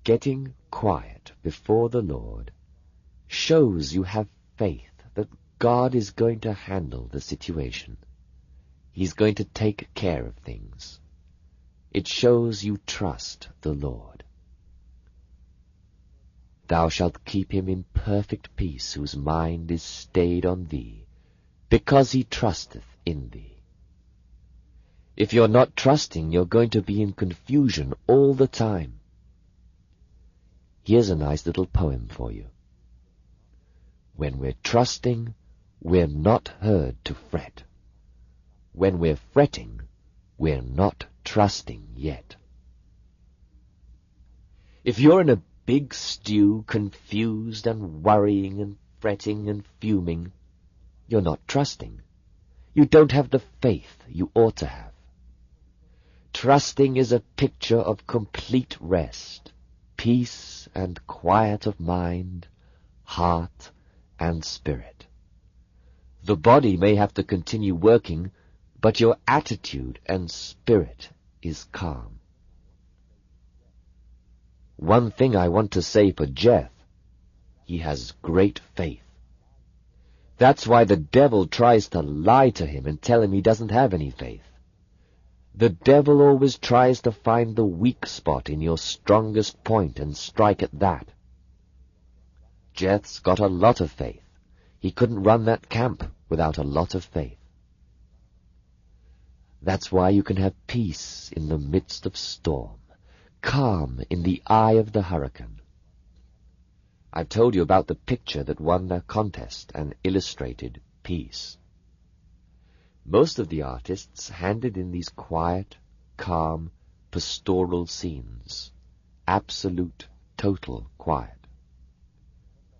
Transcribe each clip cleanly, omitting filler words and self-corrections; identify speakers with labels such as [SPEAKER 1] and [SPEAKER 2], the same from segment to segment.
[SPEAKER 1] getting quiet before the Lord shows you have faith that God is going to handle the situation. He's going to take care of things. It shows you trust the Lord. Thou shalt keep him in perfect peace, whose mind is stayed on thee, because he trusteth in thee. If you're not trusting, you're going to be in confusion all the time. Here's a nice little poem for you. When we're trusting, we're not heard to fret. When we're fretting, we're not trusting yet. If you're in a big stew, confused and worrying and fretting and fuming, you're not trusting. You don't have the faith you ought to have. Trusting is a picture of complete rest, peace and quiet of mind, heart and spirit. The body may have to continue working, but your attitude and spirit is calm. One thing I want to say for Jeff, he has great faith. That's why the devil tries to lie to him and tell him he doesn't have any faith. The devil always tries to find the weak spot in your strongest point and strike at that. Jeff's got a lot of faith. He couldn't run that camp without a lot of faith. That's why you can have peace in the midst of storm, calm in the eye of the hurricane. I've told you about the picture that won the contest and illustrated peace. Most of the artists handed in these quiet, calm, pastoral scenes, absolute, total quiet.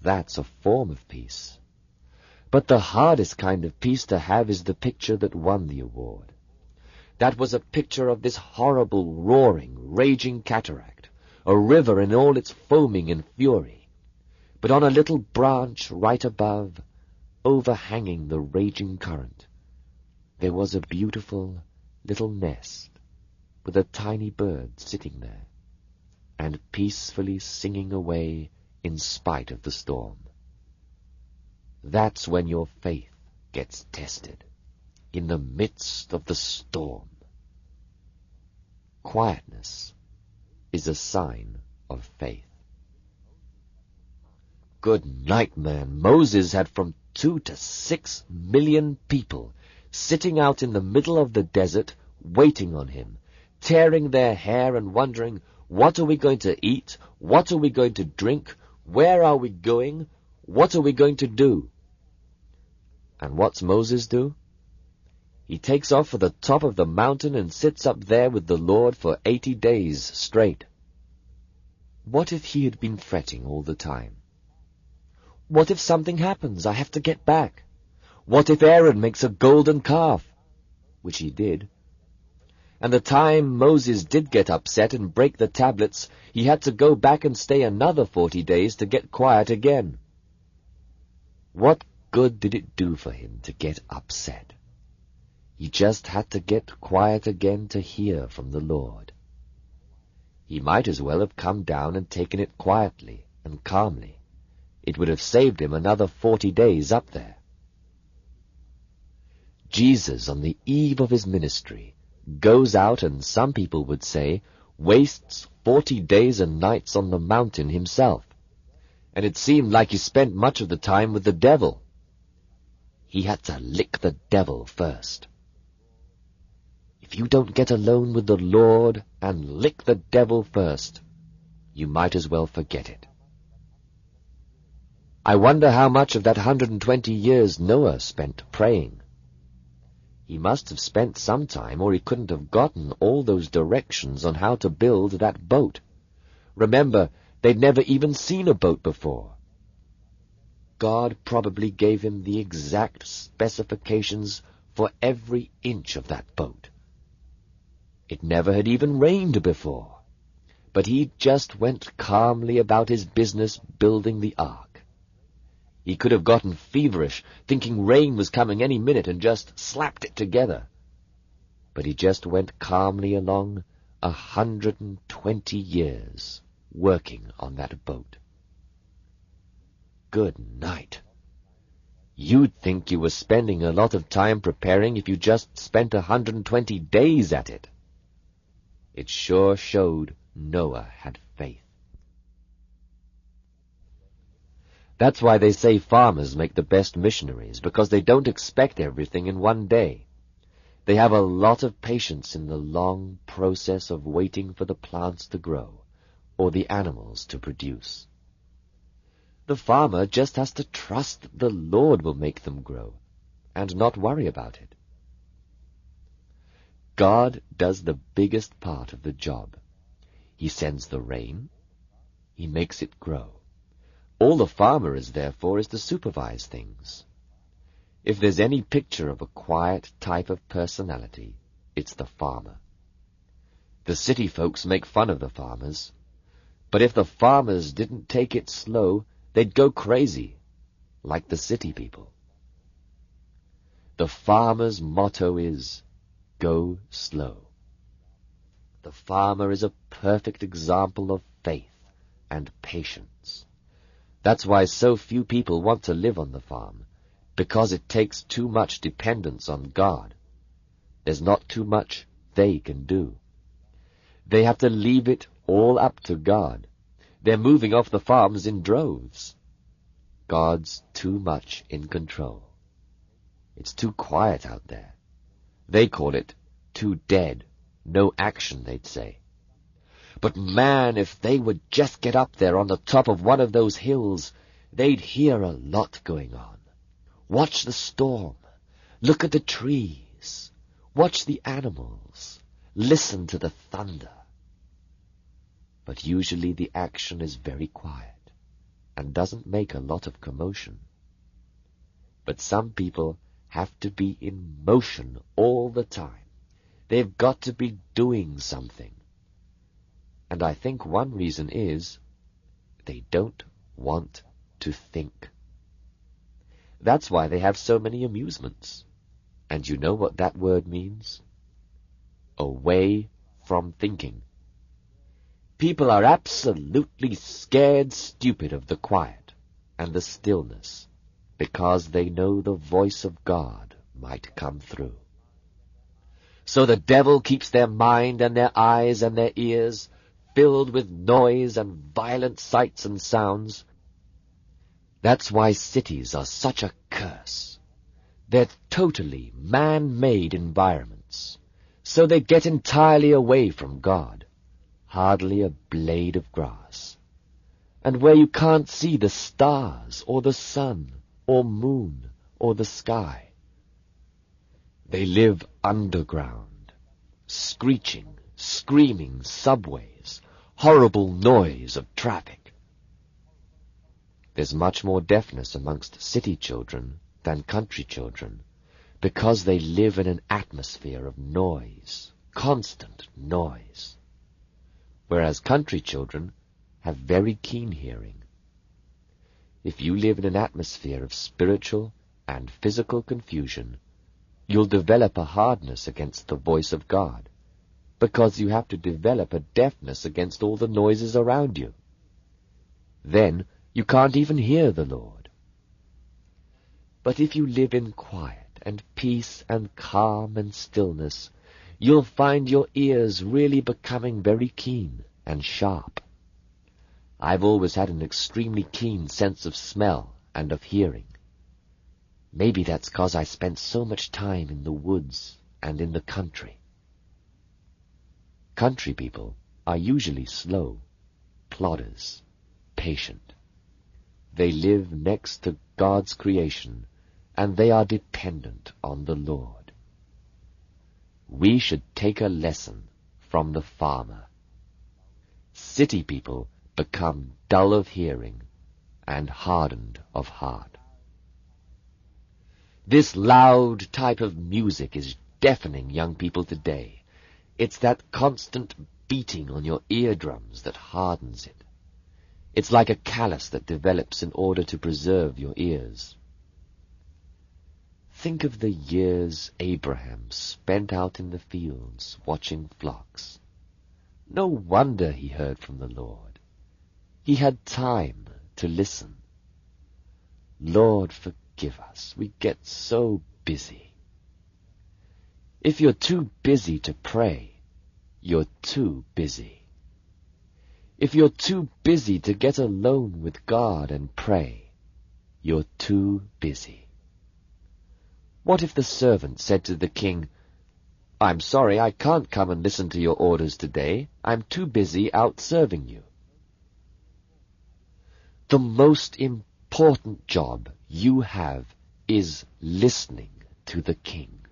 [SPEAKER 1] That's a form of peace. But the hardest kind of peace to have is the picture that won the award. That was a picture of this horrible, roaring, raging cataract, a river in all its foaming and fury. But on a little branch right above, overhanging the raging current, there was a beautiful little nest with a tiny bird sitting there and peacefully singing away in spite of the storm. That's when your faith gets tested, in the midst of the storm. Quietness is a sign of faith. Good night, man. Moses had from 2 to 6 million people sitting out in the middle of the desert, waiting on him, tearing their hair and wondering, what are we going to eat? What are we going to drink? Where are we going? What are we going to do? And what's Moses do? He takes off for the top of the mountain and sits up there with the Lord for 80 days straight. What if he had been fretting all the time? What if something happens? I have to get back. What if Aaron makes a golden calf? Which he did. And the time Moses did get upset and break the tablets, he had to go back and stay another 40 days to get quiet again. What good did it do for him to get upset? He just had to get quiet again to hear from the Lord. He might as well have come down and taken it quietly and calmly. It would have saved him another 40 days up there. Jesus, on the eve of his ministry, goes out and some people would say, wastes 40 days and nights on the mountain himself. And it seemed like he spent much of the time with the devil. He had to lick the devil first. If you don't get alone with the Lord and lick the devil first, you might as well forget it. I wonder how much of that 120 years Noah spent praying. He must have spent some time, or he couldn't have gotten all those directions on how to build that boat. Remember, they'd never even seen a boat before. God probably gave him the exact specifications for every inch of that boat. It never had even rained before, but he just went calmly about his business building the ark. He could have gotten feverish, thinking rain was coming any minute, and just slapped it together. But he just went calmly along 120 years working on that boat. Good night. You'd think you were spending a lot of time preparing if you just spent 120 days at it. It sure showed Noah had faith. That's why they say farmers make the best missionaries, because they don't expect everything in one day. They have a lot of patience in the long process of waiting for the plants to grow, or the animals to produce. The farmer just has to trust that the Lord will make them grow, and not worry about it. God does the biggest part of the job. He sends the rain. He makes it grow. All the farmer is there for is to supervise things. If there's any picture of a quiet type of personality, it's the farmer. The city folks make fun of the farmers, but if the farmers didn't take it slow, they'd go crazy, like the city people. The farmer's motto is, go slow. The farmer is a perfect example of faith and patience. That's why so few people want to live on the farm, because it takes too much dependence on God. There's not too much they can do. They have to leave it all up to God. They're moving off the farms in droves. God's too much in control. It's too quiet out there. They call it too dead. No action, they'd say. But man, if they would just get up there on the top of one of those hills, they'd hear a lot going on. Watch the storm. Look at the trees. Watch the animals. Listen to the thunder. But usually the action is very quiet and doesn't make a lot of commotion. But some people have to be in motion all the time. They've got to be doing something. And I think one reason is they don't want to think. That's why they have so many amusements. And you know what that word means? Away from thinking. People are absolutely scared stupid of the quiet and the stillness, because they know the voice of God might come through. So the devil keeps their mind and their eyes and their ears filled with noise and violent sights and sounds. That's why cities are such a curse. They're totally man-made environments, so they get entirely away from God. Hardly a blade of grass, and where you can't see the stars or the sun or moon or the sky. They live underground, screeching, screaming subways, horrible noise of traffic. There's much more deafness amongst city children than country children, because they live in an atmosphere of noise, constant noise. Whereas country children have very keen hearing. If you live in an atmosphere of spiritual and physical confusion, you'll develop a hardness against the voice of God, because you have to develop a deafness against all the noises around you. Then you can't even hear the Lord. But if you live in quiet and peace and calm and stillness, you'll find your ears really becoming very keen and sharp. I've always had an extremely keen sense of smell and of hearing. Maybe that's 'cause I spent so much time in the woods and in the country. Country people are usually slow, plodders, patient. They live next to God's creation, and they are dependent on the Lord. We should take a lesson from the farmer. City people become dull of hearing and hardened of heart. This loud type of music is deafening young people today. It's that constant beating on your eardrums that hardens it. It's like a callus that develops in order to preserve your ears. Think of the years Abraham spent out in the fields watching flocks. No wonder he heard from the Lord. He had time to listen. Lord, forgive us. We get so busy. If you're too busy to pray, you're too busy. If you're too busy to get alone with God and pray, you're too busy. What if the servant said to the king, "I'm sorry, I can't come and listen to your orders today. I'm too busy out serving you." The most important job you have is listening to the king.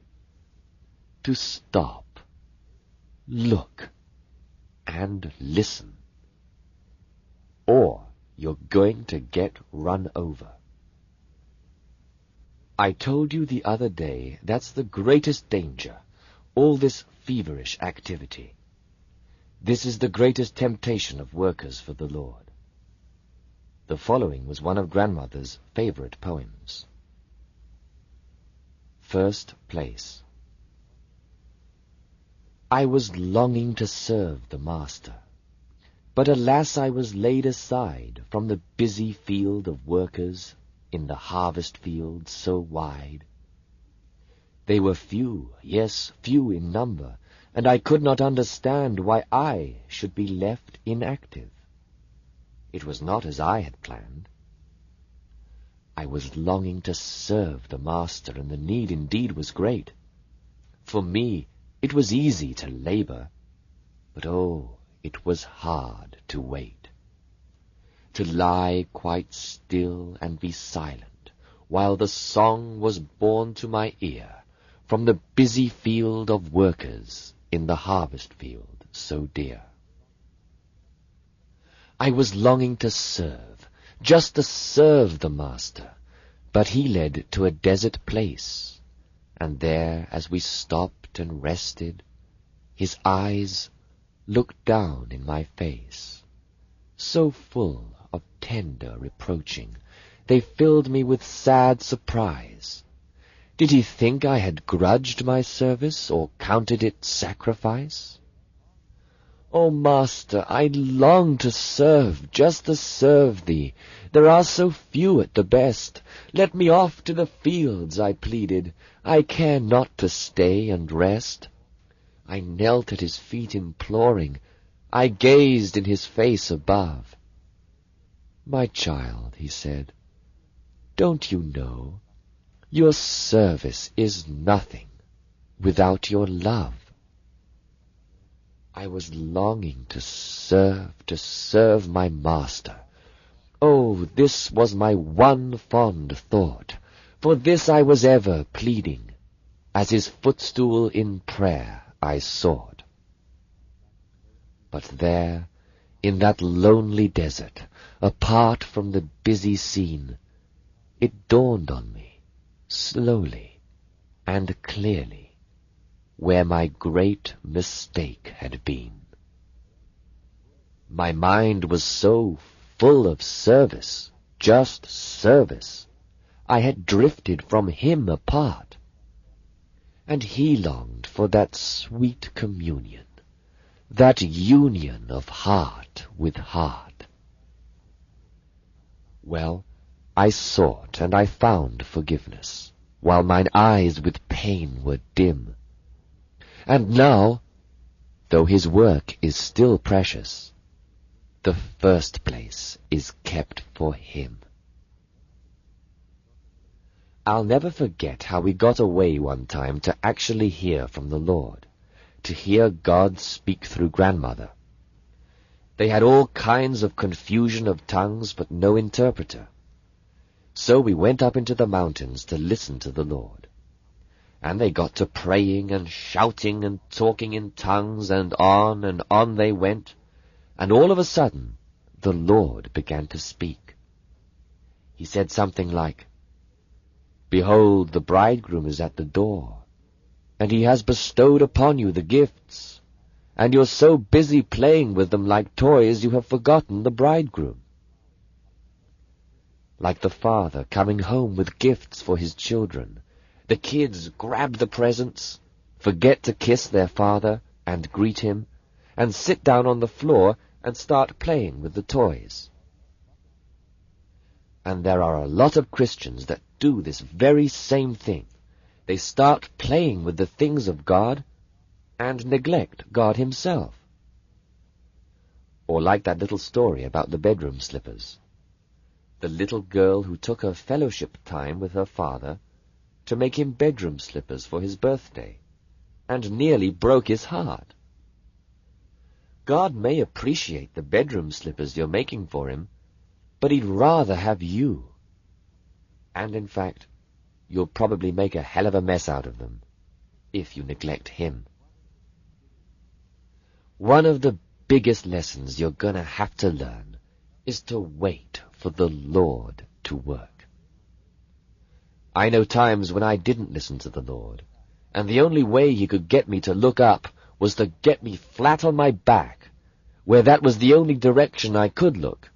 [SPEAKER 1] To stop, look, and listen. Or you're going to get run over. I told you the other day that's the greatest danger, all this feverish activity. This is the greatest temptation of workers for the Lord. The following was one of Grandmother's favorite poems. First place. I was longing to serve the Master, but alas, I was laid aside from the busy field of workers in the harvest field so wide. They were few, yes, few in number, and I could not understand why I should be left inactive. It was not as I had planned. I was longing to serve the Master, and the need indeed was great. For me, it was easy to labor, but oh, it was hard to wait. To lie quite still and be silent, while the song was borne to my ear from the busy field of workers in the harvest field so dear. I was longing to serve, just to serve the Master, but he led to a desert place, and there, as we stopped and rested, his eyes looked down in my face, so full of tender reproaching, they filled me with sad surprise. Did he think I had grudged my service, or counted it sacrifice? "O Master, I long to serve, just to serve thee. There are so few at the best. Let me off to the fields," I pleaded. "I care not to stay and rest." I knelt at his feet imploring. I gazed in his face above. "My child," he said, "don't you know? Your service is nothing without your love." I was longing to serve my Master. Oh, this was my one fond thought. For this I was ever pleading. As his footstool in prayer I sought. But there, in that lonely desert, apart from the busy scene, it dawned on me, slowly and clearly, where my great mistake had been. My mind was so full of service, just service, I had drifted from him apart, and he longed for that sweet communion, that union of heart with heart. Well, I sought and I found forgiveness, while mine eyes with pain were dim. And now, though his work is still precious, the first place is kept for him. I'll never forget how we got away one time to actually hear from the Lord, to hear God speak through Grandmother. They had all kinds of confusion of tongues, but no interpreter. So we went up into the mountains to listen to the Lord. And they got to praying and shouting and talking in tongues, and on they went, and all of a sudden the Lord began to speak. He said something like, "Behold, the bridegroom is at the door, and he has bestowed upon you the gifts, and you're so busy playing with them like toys you have forgotten the bridegroom." Like the father coming home with gifts for his children, the kids grab the presents, forget to kiss their father and greet him, and sit down on the floor and start playing with the toys. And there are a lot of Christians that do this very same thing. They start playing with the things of God and neglect God himself. Or like that little story about the bedroom slippers. The little girl who took her fellowship time with her father to make him bedroom slippers for his birthday, and nearly broke his heart. God may appreciate the bedroom slippers you're making for him, but he'd rather have you. And in fact, you'll probably make a hell of a mess out of them, if you neglect him. One of the biggest lessons you're gonna have to learn is to wait for the Lord to work. I know times when I didn't listen to the Lord, and the only way he could get me to look up was to get me flat on my back, where that was the only direction I could look,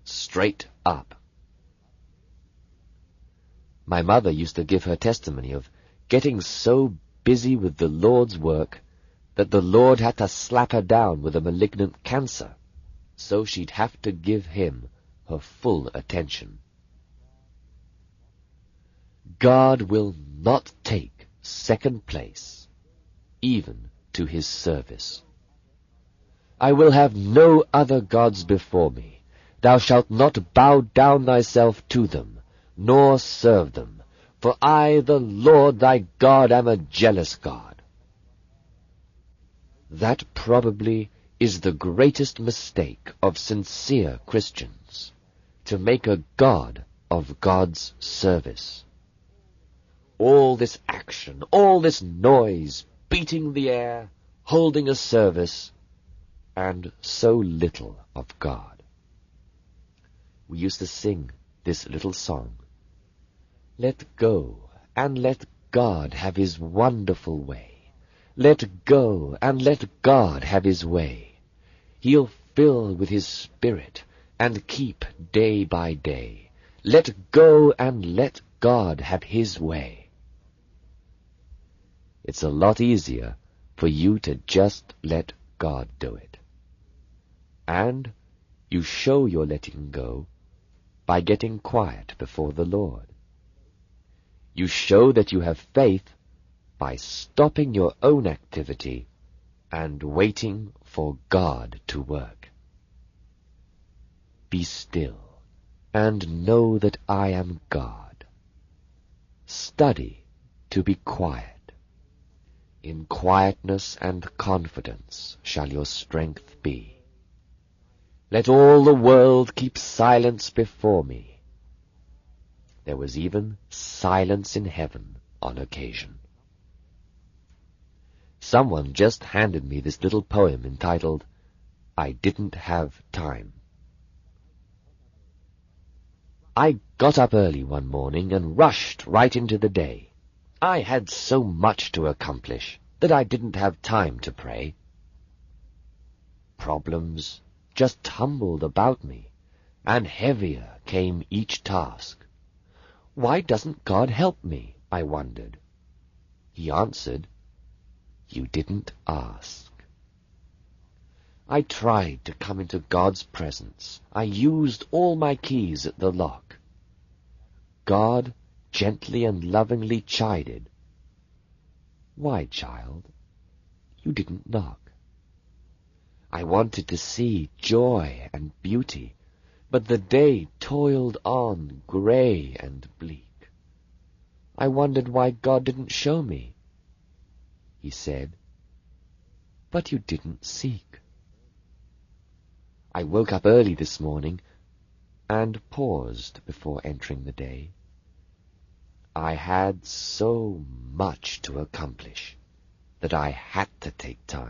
[SPEAKER 1] straight up. My mother used to give her testimony of getting so busy with the Lord's work that the Lord had to slap her down with a malignant cancer, so she'd have to give him her full attention. God will not take second place, even to his service. I will have no other gods before me. Thou shalt not bow down thyself to them, nor serve them. For I, the Lord thy God, am a jealous God. That probably is the greatest mistake of sincere Christians, to make a god of God's service. All this action, all this noise, beating the air, holding a service, and so little of God. We used to sing this little song, "Let go and let God have his wonderful way. Let go and let God have his way. He'll fill with his Spirit and keep day by day. Let go and let God have his way." It's a lot easier for you to just let God do it. And you show you're letting go by getting quiet before the Lord. You show that you have faith by stopping your own activity and waiting for God to work. Be still and know that I am God. Study to be quiet. In quietness and confidence shall your strength be. Let all the world keep silence before me. There was even silence in heaven on occasion. Someone just handed me this little poem entitled, "I Didn't Have Time." I got up early one morning and rushed right into the day. I had so much to accomplish that I didn't have time to pray. Problems just tumbled about me, and heavier came each task. Why doesn't God help me? I wondered. He answered, "You didn't ask." I tried to come into God's presence. I used all my keys at the lock. God gently and lovingly chided, "Why, child, you didn't knock?" I wanted to see joy and beauty, but the day toiled on gray and bleak. I wondered why God didn't show me. He said, "But you didn't seek." I woke up early this morning and paused before entering the day. I had so much to accomplish that I had to take time.